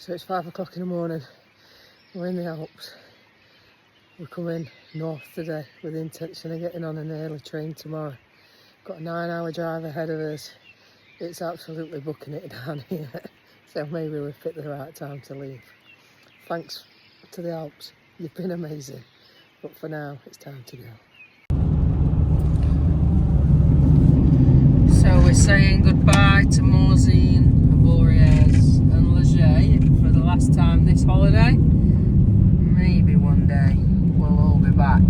So it's 5 o'clock in the morning. We're in the Alps. We're coming north today with the intention of getting on an early train tomorrow. Got a 9-hour drive ahead of us. It's absolutely bucking it down here. So maybe we've picked the right time to leave. Thanks to the Alps. You've been amazing. But for now, it's time to go. So we're saying goodbye to Morzine, Avoriaz and Leger for the last time this holiday. Maybe one day we'll all be back.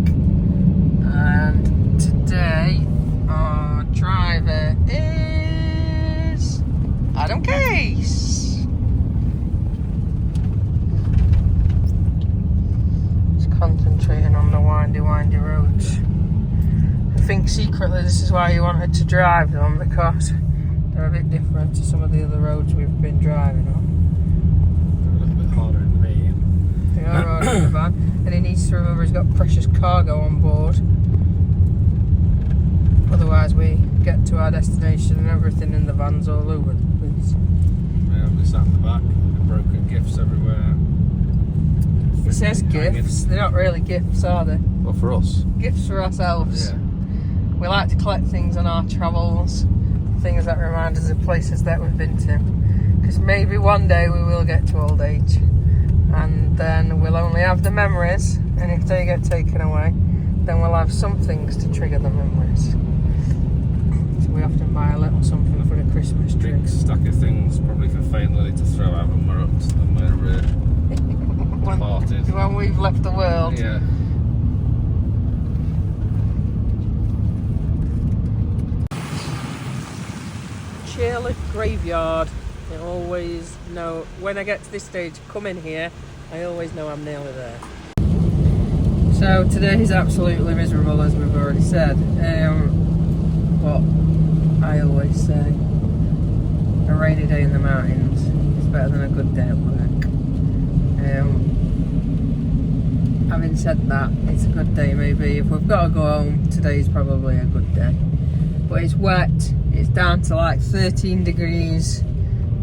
And today our driver is Adam Case. Just concentrating on the windy roads. I think secretly this is why you wanted to drive them, because they're a bit different to some of the other roads we've been driving on. They're a little bit harder in the medium. They are harder in the van, and he needs to remember he's got precious cargo on board. Otherwise we get to our destination and everything in the van's all over the place. Yeah, we sat in the back, broken gifts everywhere. It says gifts, they're not really gifts, are they? Well, for us. Gifts for ourselves. Yeah. We like to collect things on our travels, things that remind us of places that we've been to. Because maybe one day we will get to old age, and then we'll only have the memories, and if they get taken away, then we'll have some things to trigger the memories. So we often buy a little something for the Christmas tree. Big stack of things, probably for Fane Lily to throw out when we're up to them, we're departed. When we've left the world. Yeah. Chairlift Graveyard. I always know, when I get to this stage, come in here, I always know I'm nearly there. So today is absolutely miserable, as we've already said. But I always say, a rainy day in the mountains is better than a good day at work. Having said that, it's a good day maybe. If we've got to go home, today's probably a good day. But it's wet, it's down to like 13 degrees,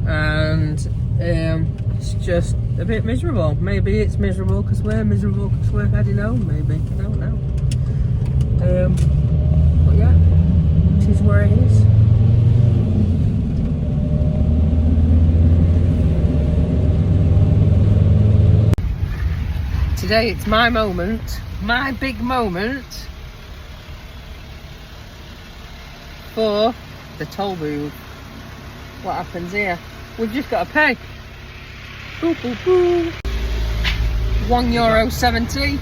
and it's just a bit miserable. Maybe it's miserable because we're miserable because we're heading home, maybe. I don't know. But yeah, it is where it is. Today it's my moment, my big moment for the toll booth. What happens here? We've just got to pay. Boo boo boo. €1.70.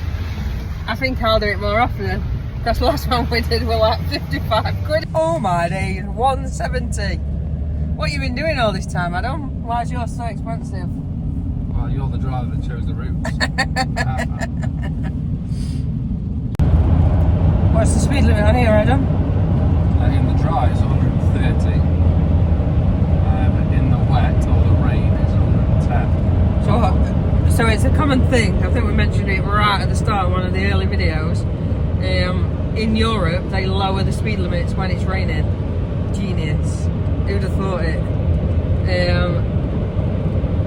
I think I'll do it more often, because the last one we did were like 55 quid. Oh my days, 170. What have you been doing all this time, Adam? Why is yours so expensive? Well, you're the driver that chose the routes. What's the speed limit on here, Adam? In the dry is 130. In the wet or the rain is 110. So it's a common thing. I think we mentioned it right at the start of one of the early videos. In Europe, they lower the speed limits when it's raining. Genius. Who'd have thought it?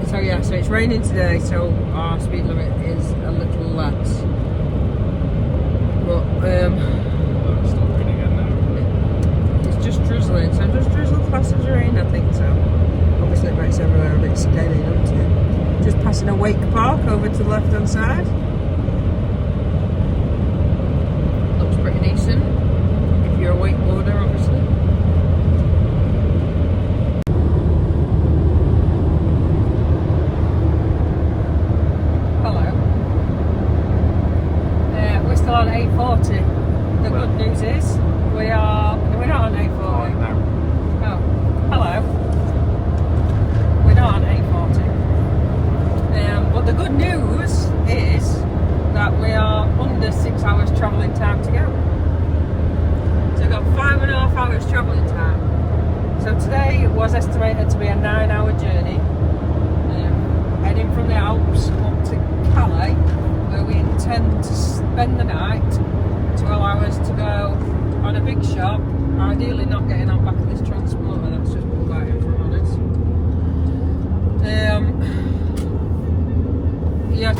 So yeah, so it's raining today, so our speed limit is a little less. But It's still raining again now. it's just drizzling, so does drizzle class as rain? I think so. Obviously it makes everywhere a bit scaly, doesn't it? Just passing a Wake Park over to the left hand side. Looks pretty decent, if you're a wakeboarder, obviously. On A40. The good news is we're not on A40. Oh, no. Oh, hello. We're not on A40. But the good news is that we are under 6 hours travelling time to go. So we've got 5.5 hours travelling time. So today was estimated to be a 9-hour journey, heading from the Alps up to Calais, where we intend to spend the night to allow us to go on a big shop, ideally not getting on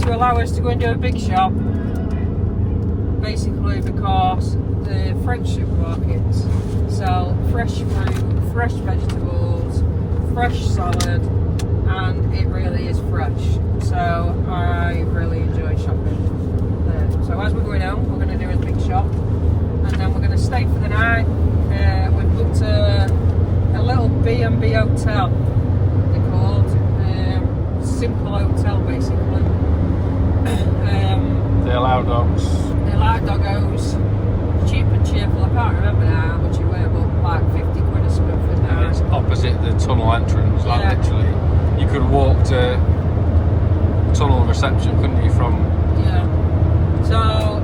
to allow us to go and do a big shop, basically because the French supermarkets sell fresh fruit, fresh vegetables, fresh salad, and it really is fresh. So I really enjoy shopping there. So as we're going home, we're going to do a big shop, and then we're going to stay for the night. We've booked a little B&B hotel, they're called. Simple hotel, basically. They allow dogs. They allow doggos. Cheap and cheerful. I can't remember now how much it were, but like 50 quid a square foot now. And it's opposite the tunnel entrance, like Yeah. literally. You could walk to tunnel reception, couldn't you, from... Yeah. So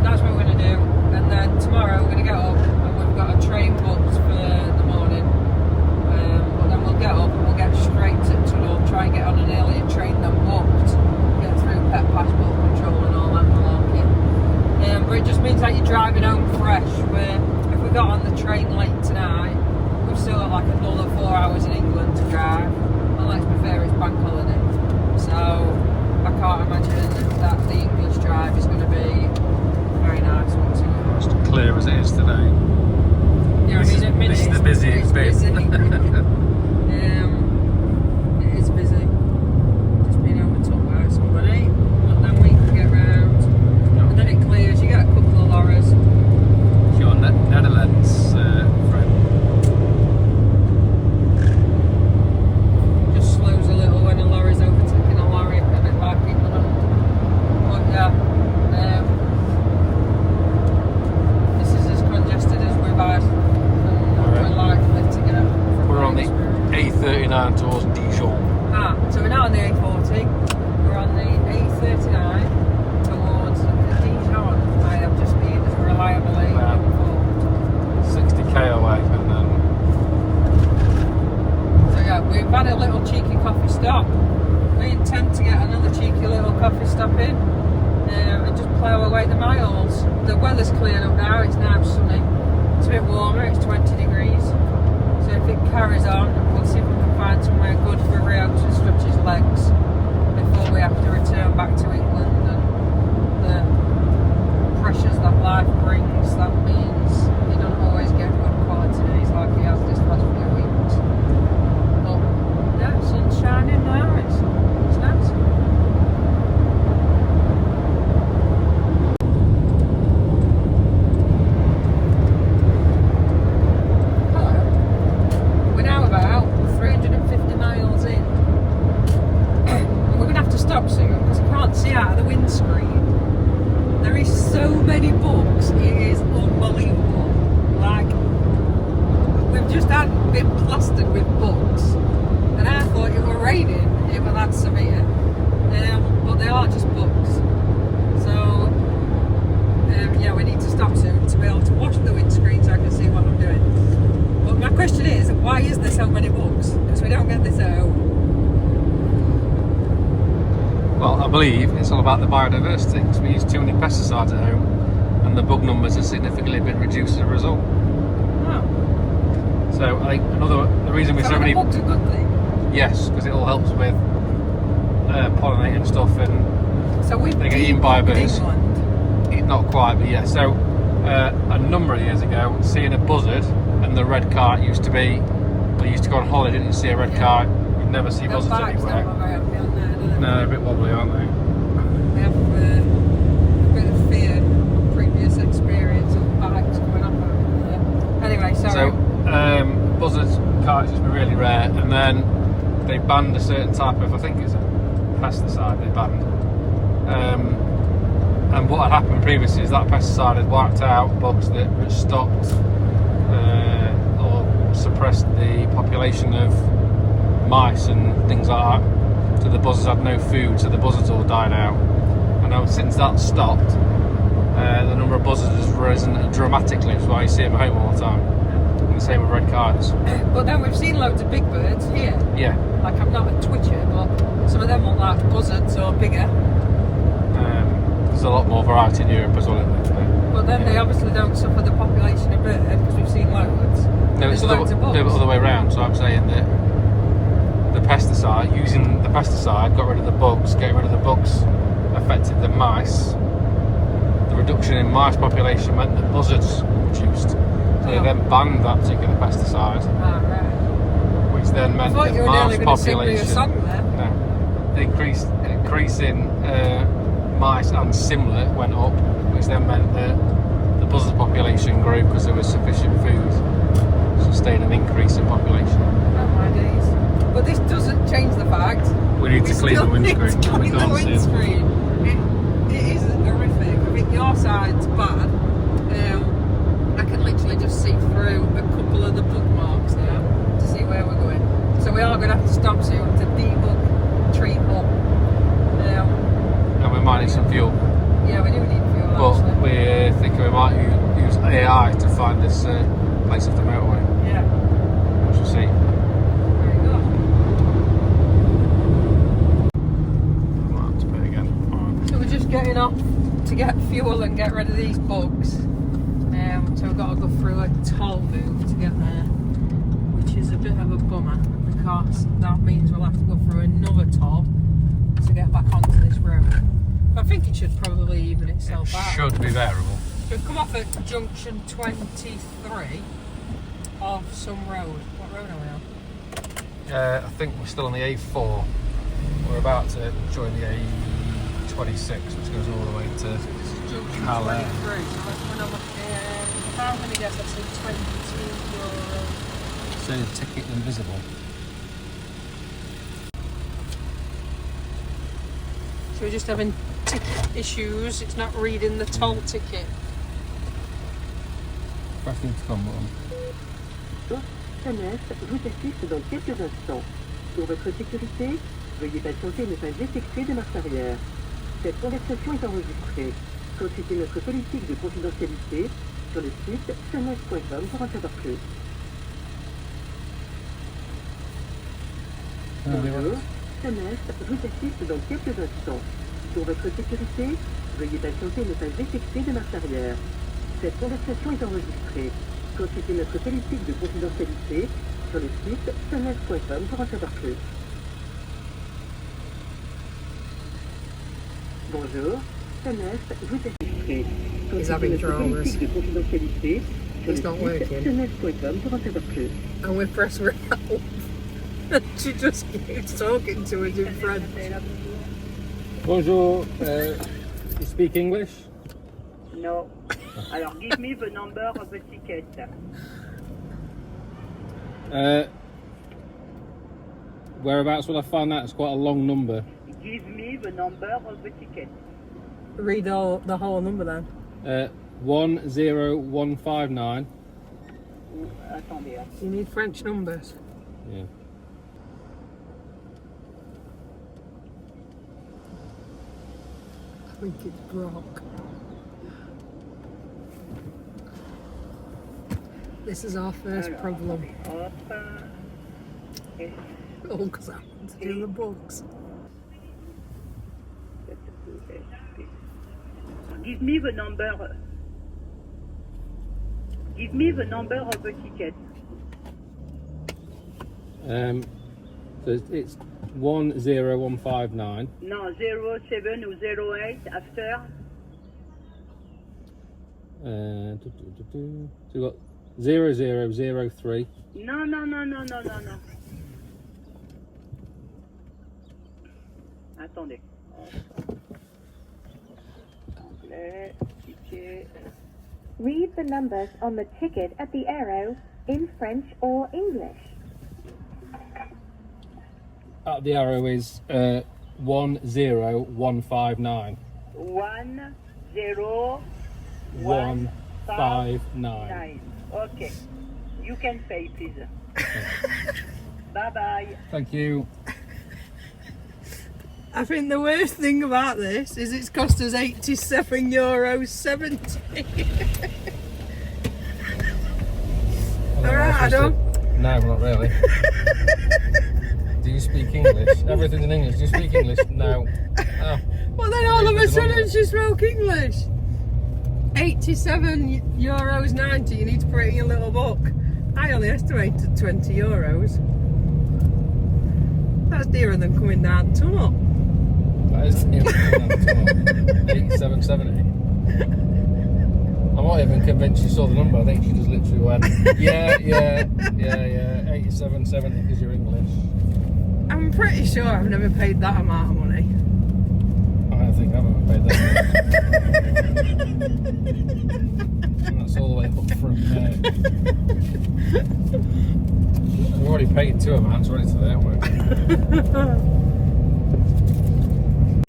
that's what we're going to do. And then tomorrow we're going to get up and we've got a train booked for the morning. But then we'll get up and we'll get straight to tunnel, try and get on an earlier train than booked. Get through pet passport control and all that malarkey. But it just means that you're driving home fresh. Where if we got on the train late tonight, we've still got like another 4 hours in England to drive. And let's be fair, it's bank holiday. So I can't imagine that the English drive is going to be very nice. As clear as it is today. Yeah, This is the busiest bit. Busy. It is busy. Just being able to talk about somebody, but then we can get round, and then it clears. You get a couple of lorries. Your Netherlands friend. Just slows a little when a lorry's overtaking a lorry, a bit like England. But yeah, this is as congested as we've had. We're likely to get. We're on the A39 towards Dijon. So we're now on the A40. We're on the A39 towards Dijon. I have just been as reliably informed. 60k away, and then So yeah, we've had a little cheeky coffee stop. We intend to get another cheeky little coffee stop in and just plough away the miles. The weather's cleared up now, it's now sunny. It's a bit warmer, it's 20 degrees. So if it carries on, we'll see if we can find somewhere good for Rio to stretch his legs before we have to return back to England and the pressures that life brings. That means you don't always get good quality days like he has this last few weeks. But yeah, sun's shining now, it's nice. We're now about 350 miles in. And we're going to have to stop soon because I can't see out of the windscreen. There is so many books, it is unbelievable. Like, we've just been plastered with books. And I thought it were raining, it was that severe. But they are just books. So, yeah, we need to stop soon to be able to wash the windscreen so I can see what I'm doing. But my question is, why is there so many books? Because we don't get this at home. well, I believe it's all about the biodiversity, because we use too many pesticides at home, and the bug numbers have significantly been reduced as a result. Oh. So I think the reason we so many bugs a good thing? yes, because it all helps with pollinating stuff, and So we they get eaten by birds. England. Not quite, but yeah. So a number of years ago, seeing a buzzard and the red cart used to be. Well, you used to go on holiday, didn't you? See a red cart, you'd never see buzzards anywhere. No, they're a bit wobbly, aren't they? They have a bit of fear from previous experience of bikes coming up over there. Anyway, sorry. So buzzards, carts used to be really rare, and then they banned a certain type of, I think it's a pesticide they banned. And what had happened previously is that pesticide had wiped out bugs that had stopped or suppressed the population of mice and things like that. So the buzzards had no food, so the buzzards all died out. And now since that stopped, the number of buzzards has risen dramatically. That's why you see them at home all the time. And the same with red cards. But then we've seen loads of big birds here. Yeah. Like, I'm not a twitcher, but some of them look like buzzards or bigger. There's a lot more variety in Europe as well, isn't there? But then they obviously don't suffer the population of bird because we've seen loads. No, it's There's loads of bugs. the other way around. So I'm saying that the pesticide, using the pesticide, got rid of the bugs. Getting rid of the bugs affected the mice. The reduction in mice population meant that buzzards reduced. So they then banned that particular pesticide, which then meant that mouse population. The increase in mice and simlet went up, which then meant that the buzzard population grew because there was sufficient food to sustain an increase in population. Oh my days. But this doesn't change the fact We need to clean the windscreen. Clean the windscreen. It is horrific. I think your side's bad. I can literally just see through a couple of the bookmarks now to see where we're going. So we are going to have to stop soon to debug tree hut. And we might need some fuel. Yeah, we do need fuel. But actually. we're thinking we might use AI to find this place off the motorway. Yeah. We shall see. Very good. Might have to pay again. Alright. So we're just getting off to get fuel and get rid of these bugs. So we've got to go through a toll booth to get there, which is a bit of a bummer because that means we'll have to go through another toll to get back onto this road. But I think it should probably even itself out. Should be variable. We've come off at junction 23 of some road. What road are we on? I think we're still on the A4. We're about to join the A26, which goes all the way to Junction Calais. 23. So let's run over here. How many guess that's in €22? So ticket invisible. So we're just having ticket issues. It's not reading the toll ticket. Press the intercom button. Nanna vous assiste dans quelques instants. Pour votre sécurité, veuillez patienter et ne pas effectuer de marche arrière. Cette conversation est enregistrée. Consultez notre politique de confidentialité sur le site sunlight.com pour en savoir plus. Bonjour, Nanna vous assiste dans quelques instants. Pour votre sécurité, veuillez patienter et ne pas effectuer de marche arrière. Cette conversation est enregistrée. Consultez notre politique de confidentialité sur le site sunlight.com pour en savoir plus. Bonjour, Nanna vous assiste. Consultez notre politique de confidentialité sur It's not le site working. sunlight.com pour en savoir plus. And we press Ralph. And she just keeps talking to us in French. Bonjour. You speak English? No. Alors, give me the number of the ticket. Whereabouts will I find that? It's quite a long number. Give me the number of the ticket. Read the whole number then. 10159. Attendez. Hein. You need French numbers. Yeah. I think it's broke. This is our first Alors, problem. hop. Et All because I want to do the books. give me the number. Give me the number of the ticket. So it's 10159. No, 07 or 08 after. So we've got 0003. No. Attendez. Anglais, ticket. Read the numbers on the ticket at the arrow in French or English. The arrow is 10159. 10159. Okay. You can pay, please. Bye bye. Thank you. I think the worst thing about this is it's cost us €87.70. Alright, Adam. No, not really. Do you speak English? Everything's in English. Do you speak English? No. Oh. Well, then all of a sudden she spoke English. €87.90. You need to put it in your little book. I only estimated €20. Well, Right, we should- I don't. No, we're not really. That's dearer than coming down the tunnel. That is the 87.70. I'm not even convinced she saw the number. I think she just literally went, yeah, 87.70 because you're English. I'm pretty sure I've never paid that amount of money. I don't think I've ever paid that much. And that's all the way up from we've already paid 2 amounts already today, haven't we?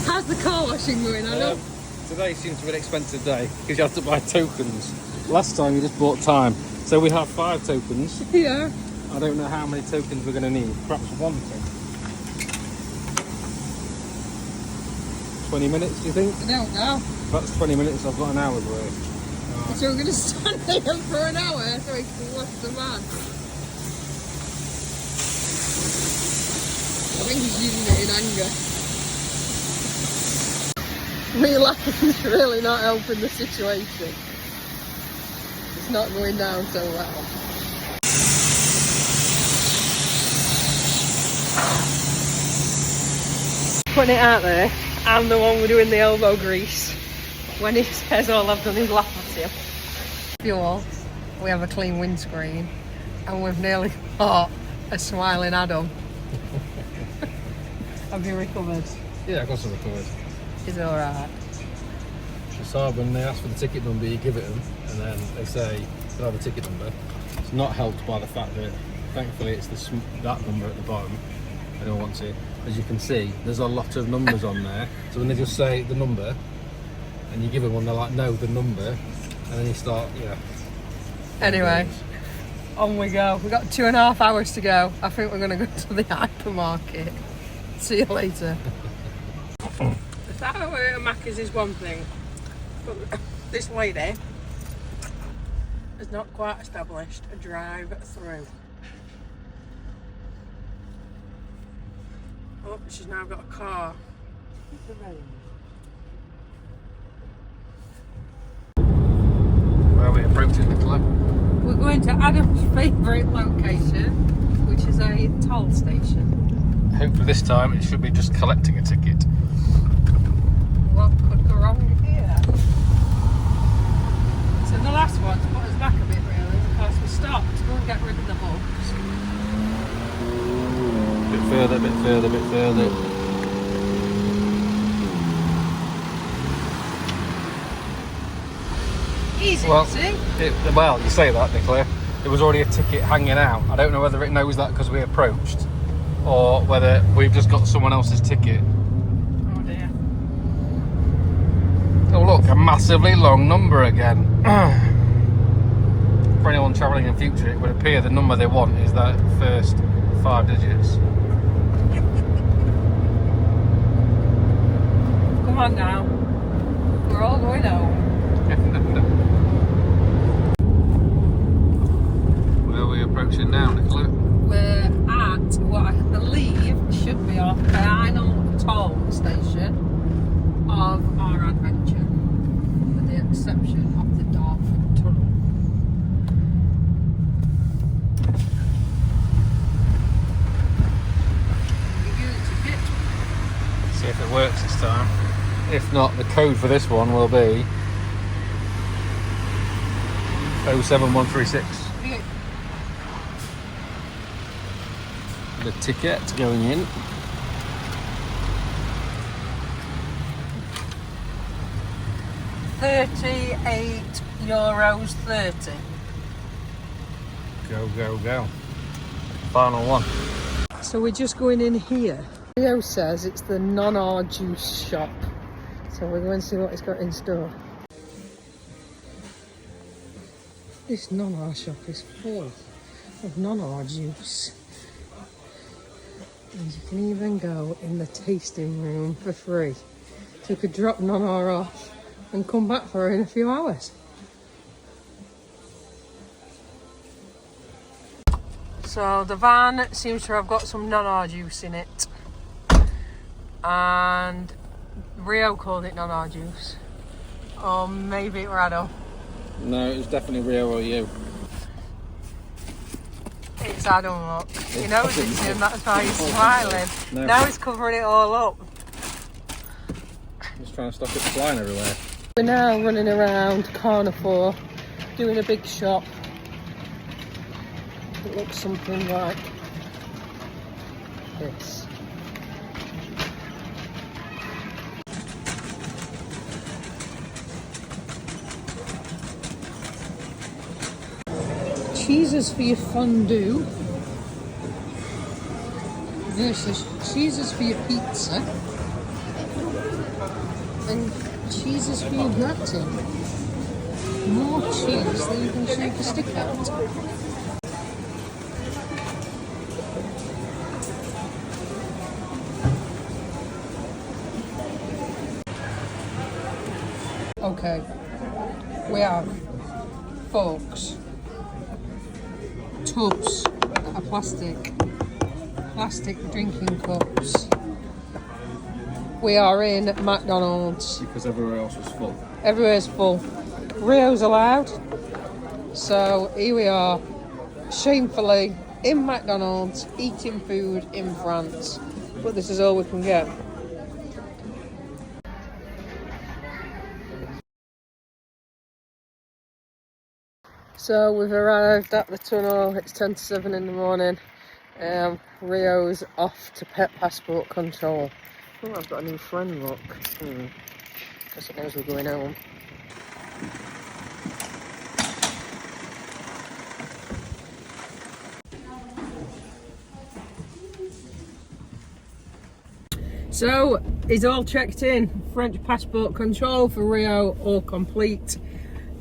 How's the car washing going? I know. Today seems to be an expensive day because you have to buy tokens. Last time you just bought time. So we have 5 tokens. Yeah. I don't know how many tokens we're going to need. Perhaps 1 token. 20 minutes, do you think? I don't know. That's 20 minutes, I've got an hour's worth. So we're going to stand there for an hour so we can wash the van. I think he's using it in anger. Me laughing's really not helping the situation. It's not going down so well. Putting it out there, I'm the one doing the elbow grease. When he says all I've done is laugh at him. Fuel, we have a clean windscreen and we've nearly caught a smiling Adam. Have you recovered? Yeah, of course I've recovered. Is it alright? It's hard when they ask for the ticket number, you give it them, and then they say they have a ticket number. It's not helped by the fact that, thankfully, it's that number at the bottom. I don't want to. As you can see, there's a lot of numbers on there. So when they just say the number, and you give them one, they're like, no, the number, and then you start, yeah. Anyway, on we go. We've got 2.5 hours to go. I think we're going to go to the hypermarket. See you later. The thought of Macca's is one thing, but this lady has not quite established a drive-through. Oh, she's now got a car. Where are we approaching, Nicola? We're going to Adam's favourite location, which is a toll station. Hopefully this time it should be just collecting a ticket. What could go wrong here? So the last one put us back a bit really because we stopped to go and get rid of the bugs. Bit further, bit further, bit further. Easy, Well, see? Well, you say that, Nicola. There was already a ticket hanging out. I don't know whether it knows that because we approached, or whether we've just got someone else's ticket. Oh dear. Oh look, a massively long number again. For anyone travelling in future, it would appear the number they want is that first 5 digits. Come on now. We're all going home. Where are we approaching now, Nicola? We're at what I believe should be our final toll station of our adventure, with the exception of the Dartford Tunnel. See if it works this time. If not, the code for this one will be 07136. The ticket going in. €38.30. Go, go, go. Final one. So we're just going in here. Leo says it's the Nanna juice shop. So we're going to see what it's got in store. This Nanna shop is full of Nanna juice. And you can even go in the tasting room for free. So you could drop Nanna off and come back for her in a few hours. So the van seems to have got some Nanna juice in it. And Rio called it Nanna juice. Or maybe it were Adam. No, it was definitely Rio or you. It's makes Adam look. He knows it's him, that's why he's smiling. No. Now he's covering it all up. Just trying to stop it flying everywhere. We're now running around Corner 4, doing a big shop. It looks something like this. Cheeses for your fondue versus cheeses for your pizza and cheeses for your gratin. More cheese than you can shake a stick out. Okay, we have forks, tubs that are plastic drinking cups. We are in McDonald's. Because everywhere else was full. Everywhere's full. Rio's allowed. So here we are, shamefully in McDonald's, eating food in France. But this is all we can get. So we've arrived at the tunnel. It's 10 to 7 in the morning. Rio's off to pet passport control. Oh, I've got a new friend, look. Guess it knows we're going home. So, he's all checked in. French passport control for Rio, all complete.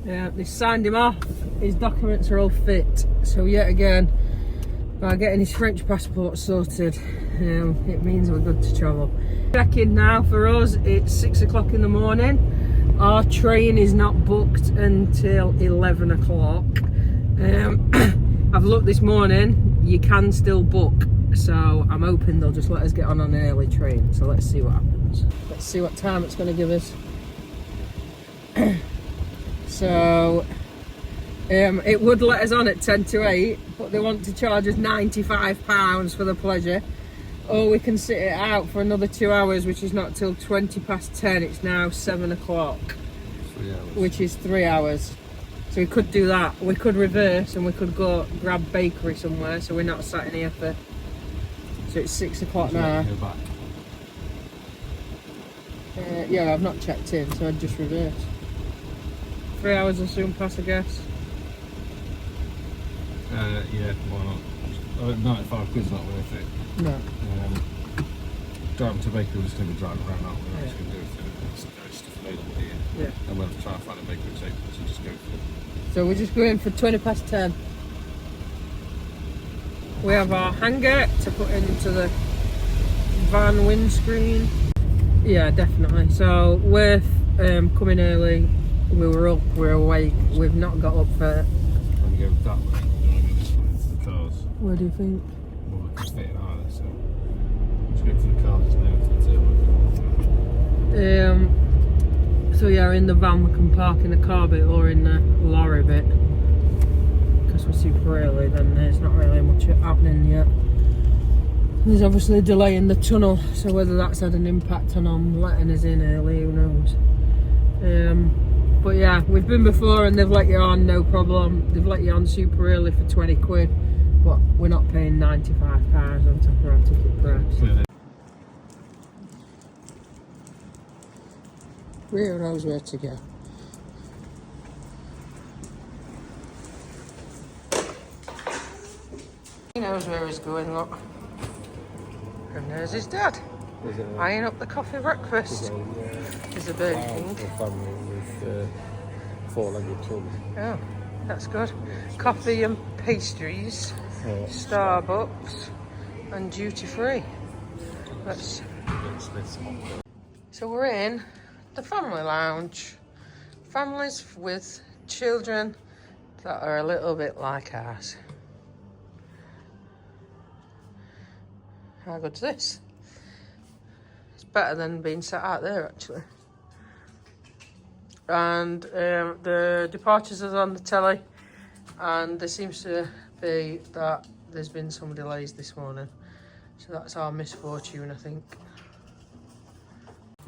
They signed him off. His documents are all fit. So yet again, by getting his French passport sorted, it means we're good to travel. Check-in now for us, it's 6 o'clock in the morning. Our train is not booked until 11 o'clock. I've looked this morning, you can still book. So I'm hoping they'll just let us get on an early train. So let's see what happens. Let's see what time it's going to give us. So it would let us on at 10 to 8, but they want to charge us £95 for the pleasure. Or we can sit it out for another 2 hours, which is not till 20 past 10. It's now 7 o'clock, 3 hours. which is 3 hours. So we could do that. We could reverse and we could go grab bakery somewhere, so we're not sat in here for... So it's 6 o'clock now. Go back. Yeah, I've not checked in, so I'd just reverse. 3 hours will soon pass, I guess. Yeah, why not? 95 quid's not worth it. No. Driving to bakery, we're just going to be driving around, aren't we? We're just going to do it. There's stuff available here. Yeah. And we'll have to try and find a bakery safe, so just go for it. So we're just going for 20 past 10. We have our hanger to put into the van windscreen. Yeah, definitely. So we're coming early. We were up, we're awake. We've not got up for... When you go that way, you want to go this way for the cars. Where do you think? Well, we can fit in either, so let's go for the cars, there's no to the So yeah, in the van we can park in the car bit or in the lorry bit. Because we're super early, then there's not really much happening yet. There's obviously a delay in the tunnel, so whether that's had an impact on letting us in early, who knows. But yeah, we've been before and they've let you on, no problem. They've let you on super early for 20 quid, but we're not paying £95 on top of our ticket price. Rio knows where to go. He knows where he's going, look. And there's his dad, eyeing up the coffee breakfast. There's a Burger King. family with 4-legged children. Oh, that's good. Coffee and pastries, Starbucks, and duty free. So we're in the family lounge. Families with children that are a little bit like ours. How good's this? It's better than being sat out there, actually. And the departures is on the telly, and there seems to be that there's been some delays this morning. So that's our misfortune, I think.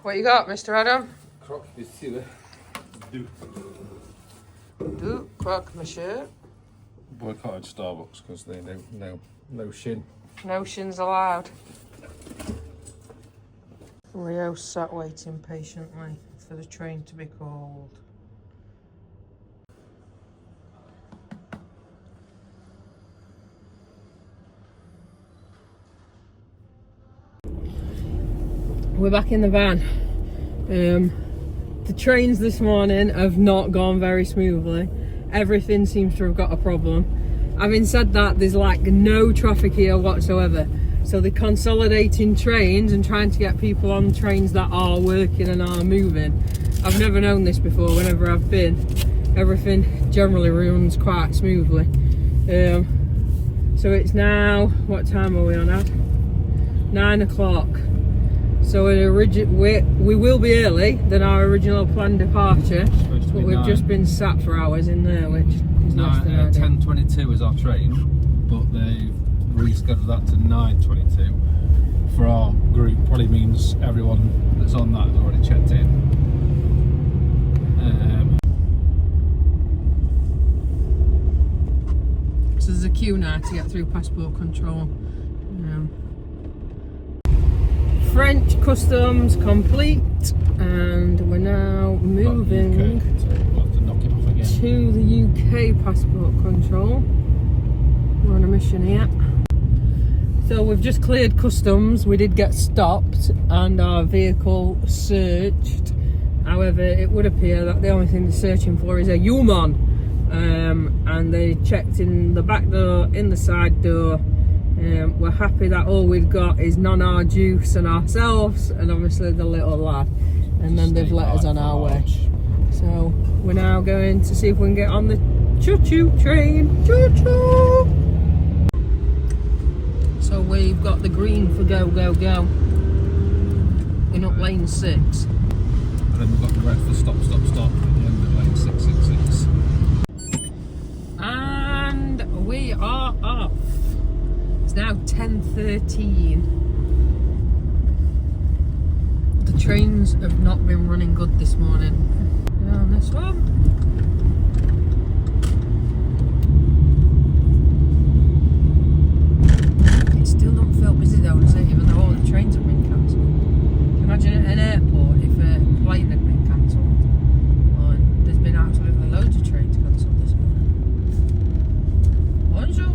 What you got, Mr. Adam? Croque monsieur. Do croque monsieur. Boycotted Starbucks because they no shin. No shins allowed. Leo sat waiting patiently for the train to be called. We're back in the van. The trains this morning have not gone very smoothly. Everything seems to have got a problem. Having said that, there's like no traffic here whatsoever. So they're consolidating trains and trying to get people on trains that are working and are moving. I've never known this before. Whenever I've been, everything generally runs quite smoothly. So it's now, what time are we on at? 9 o'clock. So we will be early than our original planned departure, but we've just been sat for hours in there, which is less than ideal. 10:22 is our train, but they've rescheduled that to 9:22 for our group. Probably means everyone that's on that has already checked in. So there's a queue now to get through passport control. French customs complete, and we're now moving to the UK passport control. We're on a mission here. So we've just cleared customs. We did get stopped and our vehicle searched. However, it would appear that the only thing they're searching for is a human. And they checked in the back door, in the side door. We're happy that all we've got is Nanna, Juice and ourselves, and obviously the little lad, and then they've let us on our way. So we're now going to see if we can get on the choo-choo train. Choo-choo! So we've got the green for go, go, go in up lane 6. And then we've got the red for stop, stop, stop at the end of lane 666. And we are off. It's now 10:13. The trains have not been running good this morning. On this one. It still don't feel busy though, does it? Even though all the trains have been cancelled. Imagine at an airport if a plane had been cancelled. And there's been absolutely loads of trains cancelled this morning. Bonjour!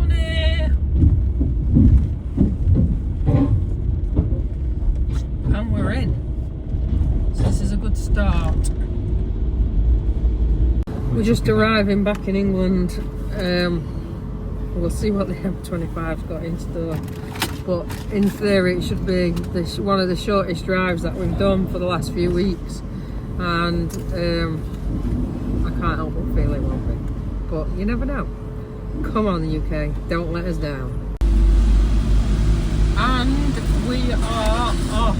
And we're in. So this is a good start. We're just arriving back in England. We'll see what the M25's got in store. But in theory it should be one of the shortest drives that we've done for the last few weeks. And I can't help but feel it won't be. But you never know. Come on the UK, don't let us down. And we are off.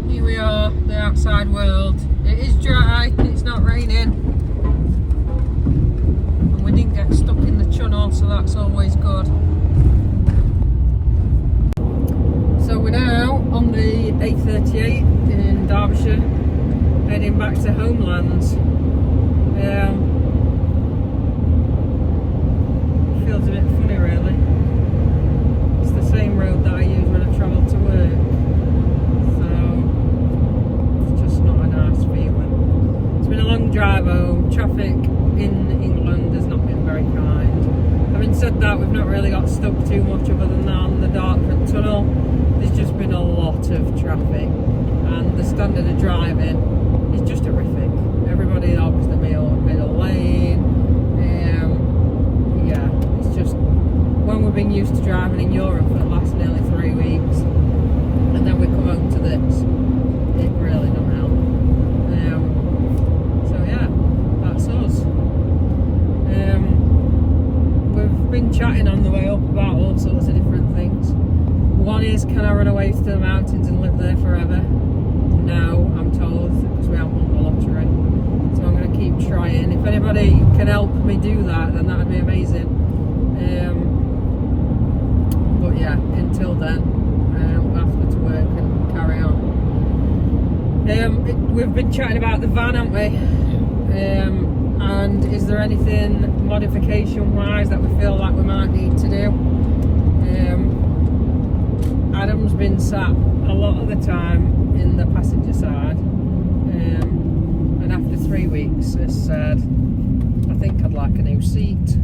Here we are, the outside world. It is dry, it's not raining. And we didn't get stuck in the channel, so that's always good. So we're now on the A38 in Derbyshire, heading back to Homelands. Feels a bit funny really. It's the same road that I use when I travel to work, so it's just not a nice feeling. It's been a long drive home. Traffic in England has not been very kind. Having said that, we've not really got stuck too much other than that on the Dartford Tunnel. There's just been a lot of traffic, and the standard of driving is just horrific. Everybody hogs the middle lane. Yeah, it's just when we've been used to driving in Europe for the last nearly 3 weeks, and then we come home to this, it really don't help. So yeah, that's us. We've been chatting on the way up about all sorts of different things. One is, can I run away to the mountains and live there forever? No, I'm told, because we haven't won the lottery. So I'm going to keep trying. If anybody can help me do that, then that would be amazing. But yeah, until then, we'll have to go to work and carry on. We've been chatting about the van, haven't we? Yeah. And is there anything modification wise that we feel like we might need to do? Adam's been sat a lot of the time in the passenger side, and after 3 weeks has said, I think I'd like a new seat.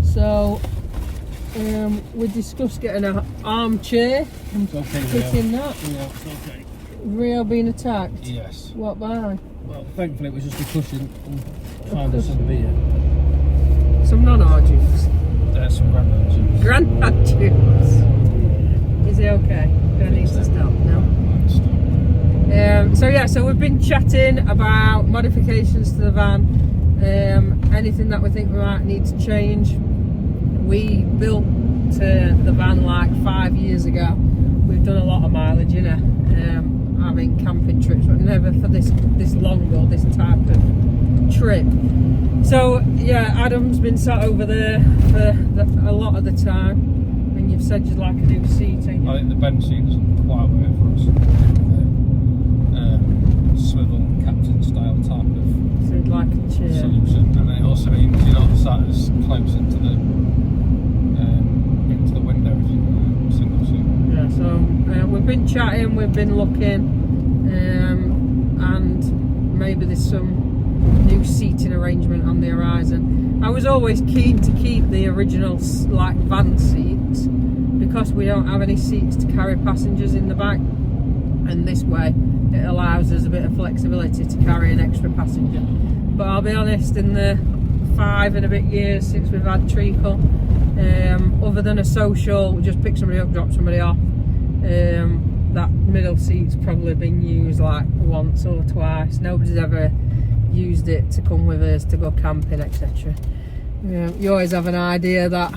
So we discussed getting an armchair and fitting that. Yeah, it's okay. Rio being attacked? Yes. What by? Well, thankfully it was just a cushion and found us some beer. Some non-R juice. There's some granddad juice. Granddad juice. Is he okay? Do I need to stop? No. So we've been chatting about modifications to the van, anything that we think we might need to change. We built the van like 5 years ago. We've done a lot of mileage, you know, having camping trips, but never for this long or this type of trip. So yeah, Adam's been sat over there for a lot of the time, and you've said you'd like a new seat, ain't you? I think the bench seat doesn't quite work for us. Swivel captain style type of So you'd like a chair. solution, and it also means you're not sat as close into the window if you're single seat. Yeah, so we've been chatting, we've been looking, and maybe there's some new seating arrangement on the horizon. I was always keen to keep the original like van seats because we don't have any seats to carry passengers in the back, and this way it allows us a bit of flexibility to carry an extra passenger. But I'll be honest, in the 5 and a bit years since we've had treacle, other than a social, just pick somebody up, drop somebody off, that middle seat's probably been used like once or twice. Nobody's ever used it to come with us to go camping, etc. You always have an idea that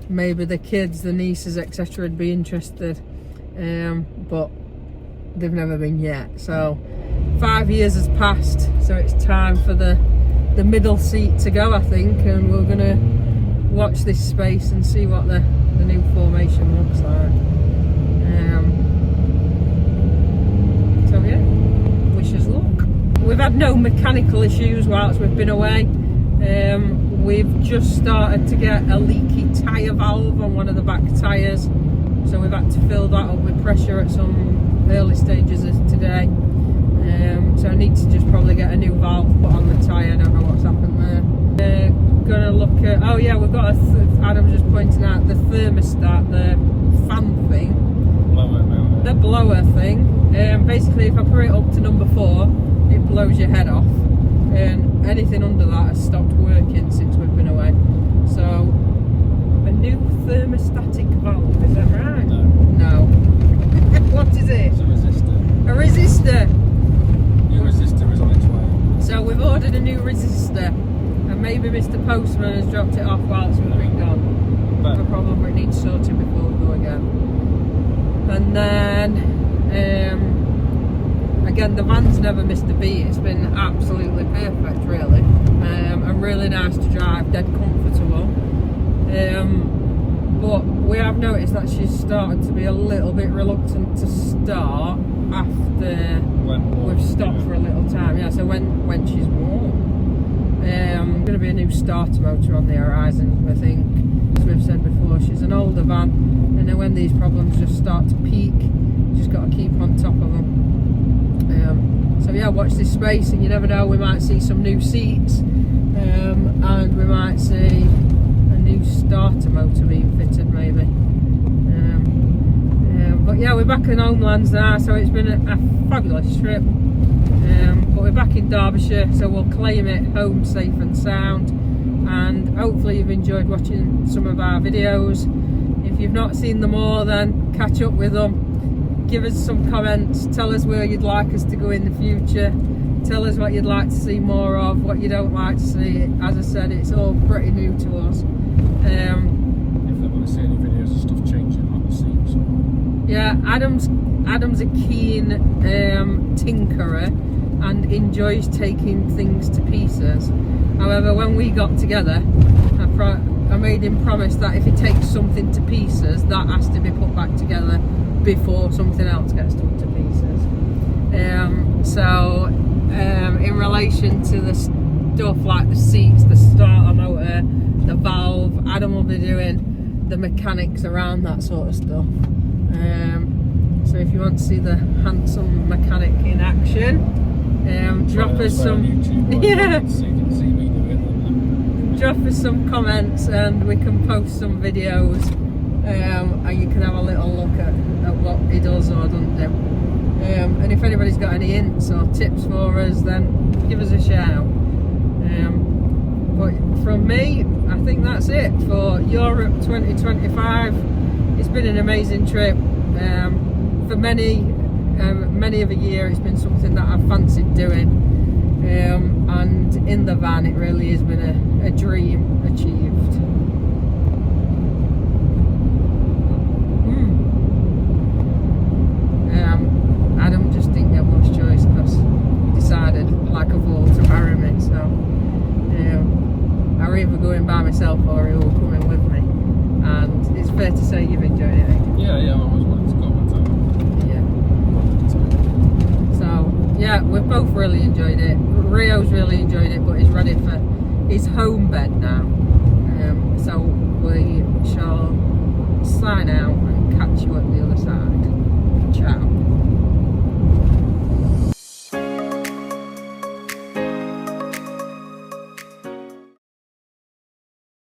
maybe the kids, the nieces, etc. would be interested, but they've never been yet. So 5 years has passed, so it's time for the middle seat to go, I think, and we're gonna watch this space and see what the new formation looks like. So yeah, wish us luck. We've had no mechanical issues whilst we've been away. We've just started to get a leaky tyre valve on one of the back tyres, so we've had to fill that up with pressure at some early stages of today. So I need to just probably get a new valve put on the tyre. I don't know what's happened there. Gonna look at, oh yeah, we've got Adam was just pointing out the thermostat, the fan thing, the blower thing. Basically if I put it up to number 4, it blows your head off, and anything under that has stopped working since we've been away. So a new thermostatic valve, is that right? No. What is it? It's a resistor. A resistor. New resistor is on its way. So we've ordered a new resistor, and maybe Mr. Postman has dropped it off whilst we've been gone. But No problem, but it needs sorting before we go again. And then again, the van's never missed a beat. It's been absolutely perfect, really, and really nice to drive, dead comfortable. But we have noticed that she's started to be a little bit reluctant to start after we've stopped for a little time. Yeah, so when she's warm. Going to be a new starter motor on the horizon, I think. As we've said before, she's an older van, and then when these problems just start to peak, you just got to keep on top of them. So yeah, watch this space, and you never know, we might see some new seats, and we might see a new starter motor being fitted, maybe. But yeah, we're back in homelands now, so it's been a fabulous trip. But we're back in Derbyshire, so we'll claim it home safe and sound, and hopefully you've enjoyed watching some of our videos. If you've not seen them all, then catch up with them. Give us some comments, tell us where you'd like us to go in the future, tell us what you'd like to see more of, what you don't like to see. As I said, it's all pretty new to us. if they want to see any videos of stuff changing, like the seats. Yeah, Adam's a keen tinkerer, and enjoys taking things to pieces. However, when we got together, I made him promise that if he takes something to pieces, that has to be put back together before something else gets done to pieces. In relation to the stuff like the seats, the starter motor, the valve, Adam will be doing the mechanics around that sort of stuff. So if you want to see the handsome mechanic in action, drop us some drop us some comments and we can post some videos, and you can have a little look at what he does or doesn't do. And if anybody's got any hints or tips for us, then give us a shout. But from me, I think that's it for Europe 2025. It's been an amazing trip. For many of a year, it's been something that I've fancied doing, and in the van, it really has been a dream achieved. Adam just didn't get much choice because he decided, like a fool, to marry me. So I'm either going by myself or he will come in with me. And it's fair to say you've enjoyed it. Yeah, I always wanted to go one time. Yeah. So yeah, we've both really enjoyed it. Rio's really enjoyed it, but he's ready for his home bed now. So we shall sign out.